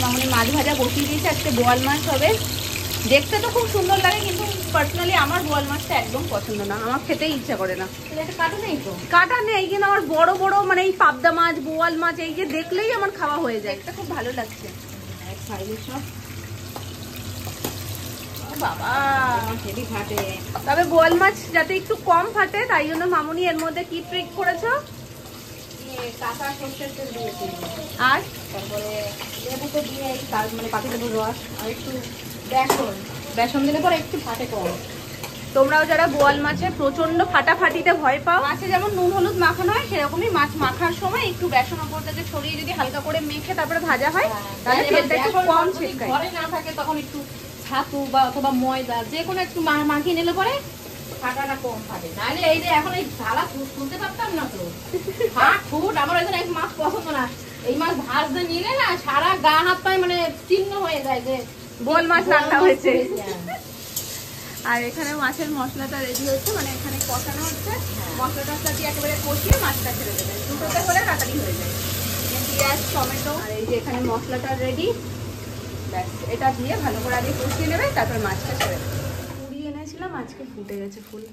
মামনি মাছ ভাজা বসিয়ে দিয়েছে, আজকে বোয়াল মাছ হবে। দেখতে তো খুব সুন্দর লাগে, কিন্তু পার্সোনালি আমার বোয়াল মাছটা একদম পছন্দ না, আমার খেতেই ইচ্ছা করে না। কাটা নেই তো? কাটা নেই, কিন্তু আমার বড় বড় মানে এই পাবদা মাছ, বোয়াল মাছ এই যে দেখলেই আমার খাওয়া হয়ে যায়, এটা খুব ভালো লাগছে। বাবা হেভি ফাটে, তবে বোয়াল মাছ যাতে একটু কম ফাটে তাই জন্য মামনি এর মধ্যে কি ট্রিক করেছো? কাঁচা সরষের তেল দিয়েছি, আর তারপরে লেবুকে দিয়ে মানে পাতিলেবুর রস আর একটু বেসন দিলে পরে একটু ফাটে কম। তোমরাও যারা বোয়াল মাছে প্রচন্ড ফাটাফাটিতে ভয় পাও, মাছে যেমন নুন হলুদ মাখানো হয় সেরকমই মাছ মাখার সময় একটু বেসন ওপর থেকে ছড়িয়ে যদি হালকা করে মেখে তারপরে ভাজা হয় তাহলে তেলটা একটু কম ছিটকায়। ঘরে না থাকে তখন একটু ছাতু বা অথবা ময়দা যে কোনো একটু মাখিয়ে নিলে পরে ফাটাটা কম ফাটে। নাহলে এই যে এখন এই ঝালা শুনতে পারতাম না তো, ফুট আমার ওই জন্য মাছ পছন্দ না। এই মাছ ভাজতে নিলে না সারা গা হাত পায়ে মানে চিহ্ন হয়ে যায় যে বোয়াল মাছ রান্না হয়েছে। আর এখানে মাছের মশলাটা রেডি হচ্ছে, মানে এখানে কষানো হচ্ছে, মশলাটা দিয়ে একেবারে কষিয়ে মাছটা ছেড়ে দেবে, দুটোতে করে তাড়াতাড়ি হয়ে যায়। পেঁয়াজ টমেটো আর এই যে এখানে মশলাটা রেডি, ব্যাস এটা দিয়ে ভালো করে আগে কষিয়ে নেবে, তারপর মাছটা ছেড়ে দেবে। পুরি এনেছিলাম, আজকে ফুটে গেছে ফুল।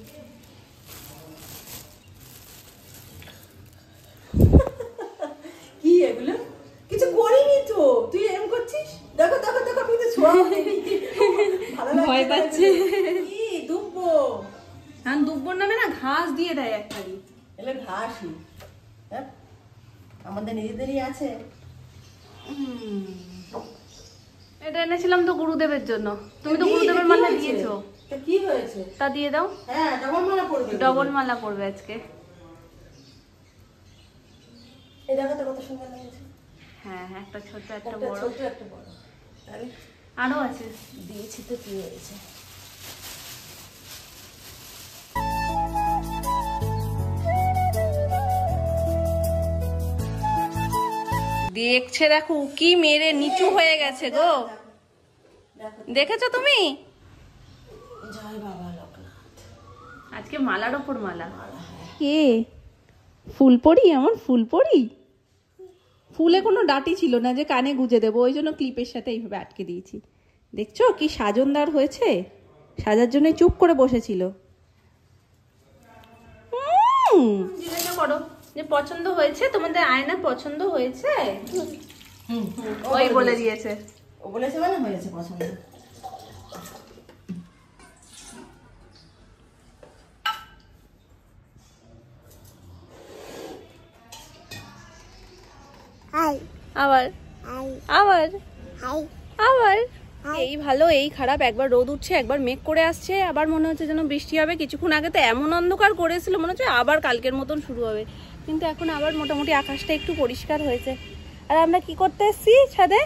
কি এগুলো? কিছু করিনি তো, তুই এম করছিস? দেখো দেখো দেখো, আমি তো ছোঁয়া ভালো লাগছে, ভয় পাচ্ছে। কি দুব্বো? হ্যাঁ, দুব্বর নামে না ঘাস দিয়ে দেয় একটাই। এলে ঘাসই, আমাদের নিজেদেরই আছে। এটা এনেছিলাম তো গুরুদেবের জন্য, তুমি তো গুরুদেবের মালা দিয়েছো। তা কি হয়েছে? তা দিয়ে দাও। হ্যাঁ, ডবল মালা পড়বে। ডবল মালা পড়বে আজকে। এই দেখো তো কত সুন্দর লাগছে। হ্যাঁ হ্যাঁ, একটা ছোট একটা একটা বড়, ছোট একটা বড়, আরে আরো আছে দিয়েছি তো কি হয়েছে। দেখছে, দেখো কি মেরে নিচু হয়ে গেছে গো, দেখেছো তুমি? জয় বাবা লোকনাথ। আজকে মালার ওপর মালা। কে ফুল পড়ি? আমার ফুল পড়ি, ফুলে কোনো ডাটি ছিল না যে কানে গুজে দেবো, ওই জন্য ক্লিপের সাথে এইভাবে আটকে দিয়েছি। দেখছো কি সাজনদার হয়েছে, সাজার জন্য চুপ করে বসেছিল। জিজ্ঞাসা করো যে পছন্দ হয়েছে তোমাদের, আয়না পছন্দ হয়েছে? ওই বলে দিয়েছে, ও বলেছে মানে হয়েছে পছন্দ। আবার আবার আবার এই ভালো এই খারাপ, একবার রোদ উঠছে একবার মেঘ করে আসছে, আবার মনে হচ্ছে যেন বৃষ্টি হবে। কিছুক্ষণ আগে তো এমন অন্ধকার করেছিল মনে হচ্ছে আবার কালকের মতন শুরু হবে, কিন্তু এখন আবার মোটামুটি আকাশটা একটু পরিষ্কার হয়েছে। আর আমরা কি করতে এসছি ছাদে?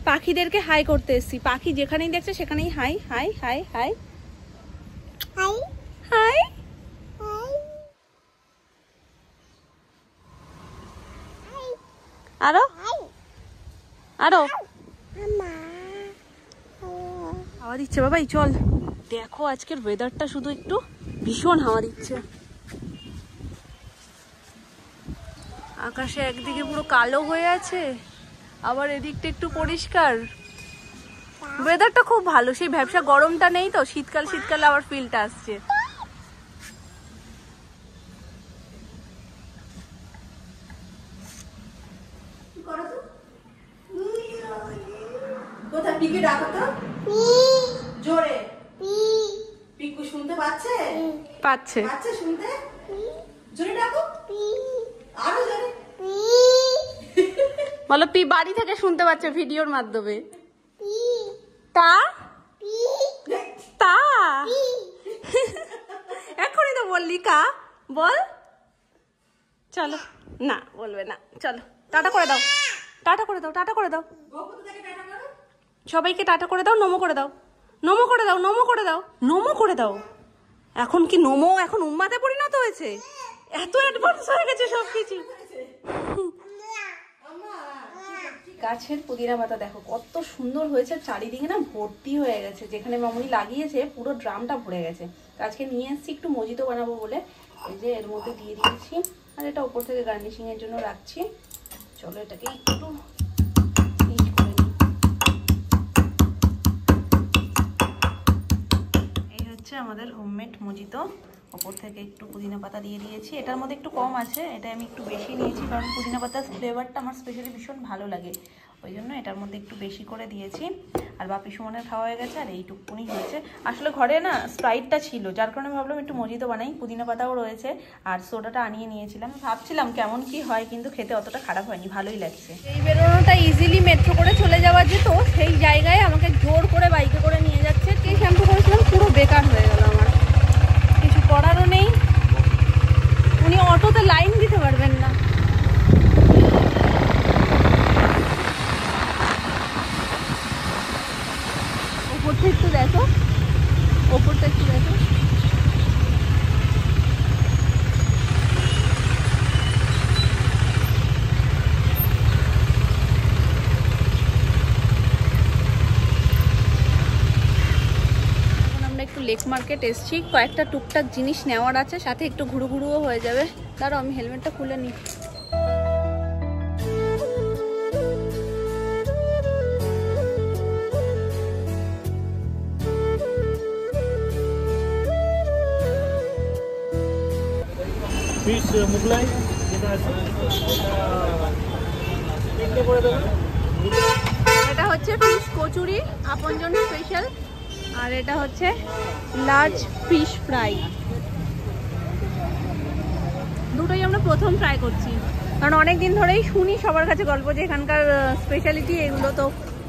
পাখিদেরকে হাই করতে এসছি। পাখি যেখানেই দেখছে সেখানেই high high high high high high. আরো আরো হাওয়া দিচ্ছে বাবাই, চল। দেখো আজকের ওয়েদারটা শুধু একটু ভীষণ হাওয়া দিচ্ছে, আকাশে একদিকে পুরো কালো হয়ে আছে, আবার এদিকটা একটু পরিষ্কার। ওয়েদারটা খুব ভালো, সেই ভ্যাবসা গরমটা নেই তো, শীতকাল শীতকাল আবার ফিলটা আসছে। কোথায় পিকে ডাকো তো জোরে, পিকু শুনতে পাচ্ছে? পাচ্ছে পাচ্ছে শুনতে, জোরে ডাকো, আরো জোরে বলো। পি বাড়ি থেকে শুনতে পাচ্ছে ভিডিওর মাধ্যমে। তা তা এখনই তো বললি কা, বল। চলো না বলবে না, চলো টাটা করে দাও, টাটা করে দাও, টাটা করে দাও সবাইকে, টাটা করে দাও, নমো করে দাও, নমো করে দাও, নমো করে দাও, নমো করে দাও। এখন কি নমো এখন উম্মাতে পরিণত হয়েছে, এত অ্যাডভান্স হয়ে গেছে সবকিছু। গাছের পুদিনা পাতা দেখো কত সুন্দর হয়েছে, চারিদিকে না ভর্তি হয়ে গেছে, যেখানে মামুনি লাগিয়েছে পুরো ড্রামটা ভরে গেছে। আজকে নিয়ে এসেছি একটু মজিতো বানাবো বলে, এই যে এর মধ্যে দিয়ে দিয়েছি, আর এটা উপর থেকে গার্নিশিং এর জন্য রাখছি। চলো এটাকে একটু আমাদের হোমমেড মজিতো। ওপর থেকে একটু পুদিনা পাতা দিয়ে দিয়েছি, এটার মধ্যে একটু কম আছে, এটা আমি একটু বেশি নিয়েছি কারণ পুদিনা পাতার ফ্লেভারটা আমার স্পেশালি ভীষণ ভালো লাগে, ওই জন্য এটার মধ্যে একটু বেশি করে দিয়েছি। আর বাপি সুমনের খাওয়া হয়ে গেছে আর এইটুকুনি হয়েছে। আসলে ঘরে না স্প্রাইটটা ছিল, যার কারণে ভাবলাম একটু মজিতো বানাই, পুদিনা পাতাও রয়েছে আর সোডাটা আনিয়ে নিয়েছিলাম। ভাবছিলাম কেমন কি হয়, কিন্তু খেতে অতটা খারাপ হয়নি, ভালোই লাগছে। এই বেরোনোটা ইজিলি মেট্রো করে চলে যাওয়া যেত, সেই জায়গায় আমাকে জোর করে বাইকে করে নিয়ে যাচ্ছে। কে শ্যাম্পু করেছিলাম পুরো বেকার হয়ে গেল আমার, কিছু করারও নেই। উনি অটোতে লাইন দিতে পারবেন না। ওপরটা একটু দেখো, ওপরটা একটু দেখো। একটু লেক মার্কেট এসছি, কয়েকটা টুকটাক জিনিস নেওয়ার আছে, সাথে একটু ঘুরু ঘুরুও হয়ে যাবে। দাঁড়াও আমি হেলমেটটা খুলে নিই। ফিশ মুগলাই যেটা আছে এটা হচ্ছে ফিশ কচুরি আপনজন স্পেশাল, আর এটা হচ্ছে লার্জ ফিশ ফ্রাই। দুটোই আমরা প্রথম ট্রাই করছি, কারণ অনেক দিন ধরেই শুনি সবার কাছে গল্প যে এখানকার স্পেশালিটি এগুলো, তো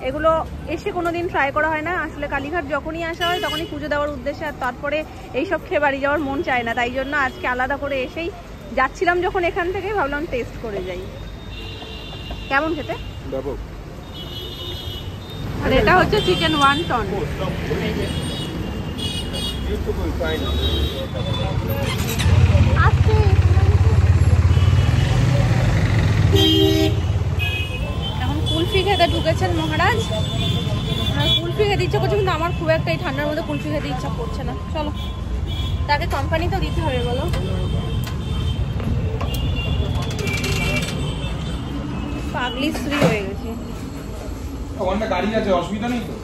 এগুলো এসে কোনো দিন ট্রাই করা হয় না। আসলে কালীঘাট যখনই আসা হয় তখনই পুজো দেওয়ার উদ্দেশ্যে, আর তারপরে এইসব খেয়ে বাড়ি যাওয়ার মন চায় না, তাই জন্য আজকে আলাদা করে এসেই যাচ্ছিলাম যখন এখান থেকে ভাবলাম টেস্ট করে যাই। কেমন খেতে? আর এটা হচ্ছে চিকেন ওয়ান্টন। এখন কুলফি খেতে ঢুকেছেন মহারাজ, কুলফি খেতে ইচ্ছা করছে, কিন্তু আমার খুব একটা এই ঠান্ডার মধ্যে কুলফি খেতে ইচ্ছা করছে না। চলো, তাকে কোম্পানি তো দিতে হবে বলো। পাগলি স্ত্রী হয়ে গেছে। গাড়ি আছে, অসুবিধা নেই তো।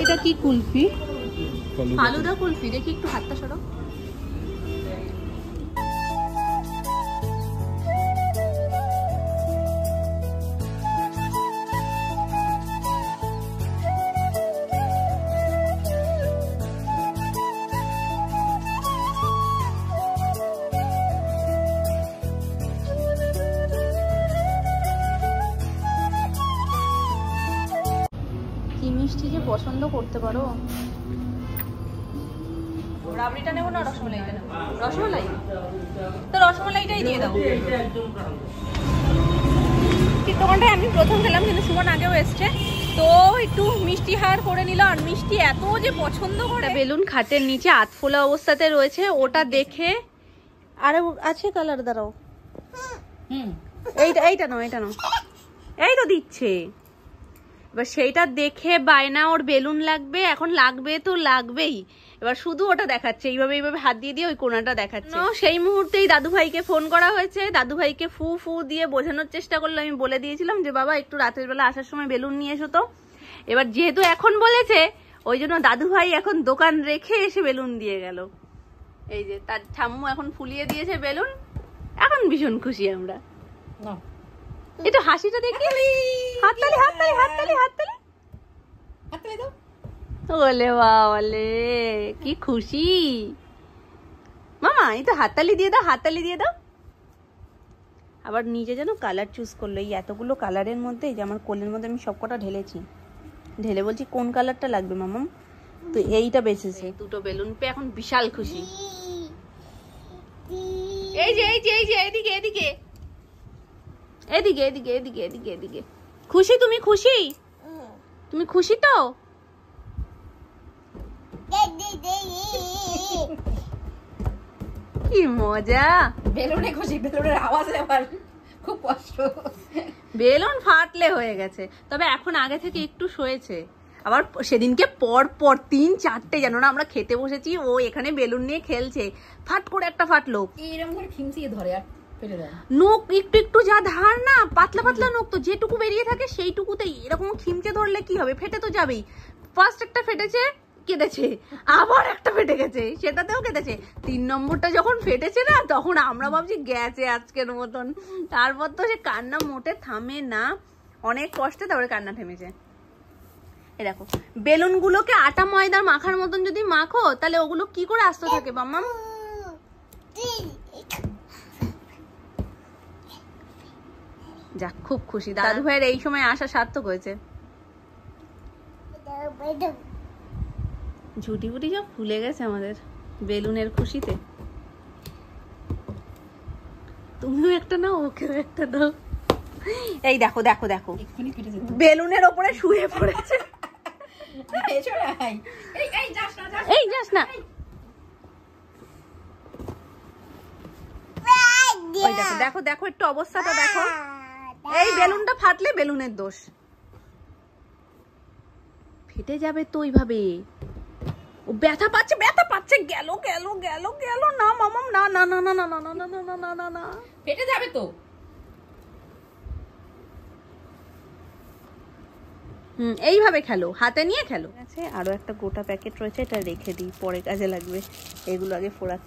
এটা কি কুলফি? ফালুদা কুলফি। দেখি একটু হাতটা সরাও। মিষ্টি যে পছন্দ করতে পারো। রাবড়িটা নেবো না রসমালাইটা নেবো? রসমালাই, তো রসমালাইটাই দিয়ে দাও। দোকানটায় আমি প্রথম খেলাম, কিন্তু সুমন আগেও এসছে, তো একটু মিষ্টি হার করে নিল। আর মিষ্টি এত যে পছন্দ করে। বেলুন খাটের নিচে আতফোলা অবস্থাতে রয়েছে, ওটা দেখে আরে আছে কালার, দাঁড়াও। এইটা নাও, এইটা নাও, এই তো দিচ্ছে। এবার সেইটা দেখে বায়না, ওর বেলুন লাগবে, এখন লাগবে তো লাগবেই। এবার শুধু ওটা দেখাচ্ছে, এইভাবে এইভাবে হাত দিয়ে দিয়ে ওই কোণাটা দেখাচ্ছে। সেই মুহূর্তেই দাদু ভাইকে ফোন করা হয়েছে, দাদু ভাইকে ফু ফু দিয়ে বোঝানোর চেষ্টা করলো। আমি বলে দিয়েছিলাম যে বাবা একটু রাতের বেলা আসার সময় বেলুন নিয়ে এসো তো। এবার যেহেতু এখন বলেছে, ওই জন্য দাদু ভাই এখন দোকান রেখে এসে বেলুন দিয়ে গেল। এই যে তার ঠাম্মু এখন ফুলিয়ে দিয়েছে বেলুন, এখন ভীষণ খুশি আমরা। এটা হাসিটা দেখি, হাততালি হাততালি হাততালি হাততালি হাততালি দাও। ওলে বাবালে কি খুশি মামা, এই তো হাততালি দিয়ে দাও, হাততালি দিয়ে দাও। আবার নিজে যেন কালার চুজ করলো, এই এতগুলো কালারের মধ্যে যে আমার কোলের মধ্যে আমি সবকটা ঢেলেছি, ঢেলে বলছি কোন কালারটা লাগবে মামাম, তো এইটা বেঁচেছে। দুটো বেলুন পেয়ে এখন বিশাল খুশি। এই যে এই যে এই যে এদিকে এদিকে এদিকে এদিকে এদিকে এদিকে এদিকে খুশি? তুমি খুশি? তুমি খুশি তো? কি মজা। বেলুনে খুশি, বেলুনের আওয়াজে আমার খুব কষ্ট। বেলুন ফাটলে হয়ে গেছে, তবে এখন আগে থেকে একটু সয়েছে। আবার সেদিনকে পর পর 3-4টে জানো না আমরা খেতে বসেছি, ও এখানে বেলুন নিয়ে খেলছে, ফাট করে একটা ফাটলো। এইরকম করে খিমচিয়ে ধরে আর ফেলে দেয়। নখ একটু একটু যা ধার না, পাতলা পাতলা নখ, তো যেটুকু বেরিয়ে থাকে সেইটুকুতেই এরকম খিমচে ধরলে কি হবে, ফেটে তো যাবেই। ফার্স্ট একটা ফেটেছে, কেটেছে, আবার একটা ফেটে গেছে, সেটাতেও কেটেছে। 3 নম্বরটা যখন ফেটেছে না, তখন আমরা ভাবছি গেছে আজকের মতন। তারপর তো সে কান্না মোটে থামে না, অনেক কষ্টে তারপরে কান্না থেমেছে। এই দেখো, বেলুন গুলোকে আটা ময়দার মাখার মতন যদি মাখো, তাহলে ওগুলো কি করে আস্ত থাকে বাম্মা? যাক, খুব খুশি দাদু ভাইয়ের এই সময় আসা সার্থক হয়েছে। ঝুটি ফুটি সব ফুলে গেছে আমাদের বেলুনের খুশিতে। তুমিও একটা নাও, ওকেও একটা দাও। এই দেখো দেখো দেখো, এক্ষুনি কেটে যেত। বেলুনের ওপরে শুয়ে পড়েছে। এই যাস না, যাস এই যাস না। ওই দেখো দেখো দেখো, একটু অবস্থাটা দেখো। এই বেলুনটা ফাটলে বেলুনের দোষ, ফেটে যাবে তো ওইভাবে। ও ব্যথা পাচ্ছে, ব্যথা পাচ্ছে, গেল গেল গেল গেল। না মামাম, না না না না না না না না না না না না, ফেটে যাবে তো। এইভাবে খেলো, হাতে নিয়ে খেলো। আরো একটা গোটা প্যাকেট রয়েছে, এটা রেখে দিই, পরে কাজে লাগবে। এগুলো আগে ফোড়াক।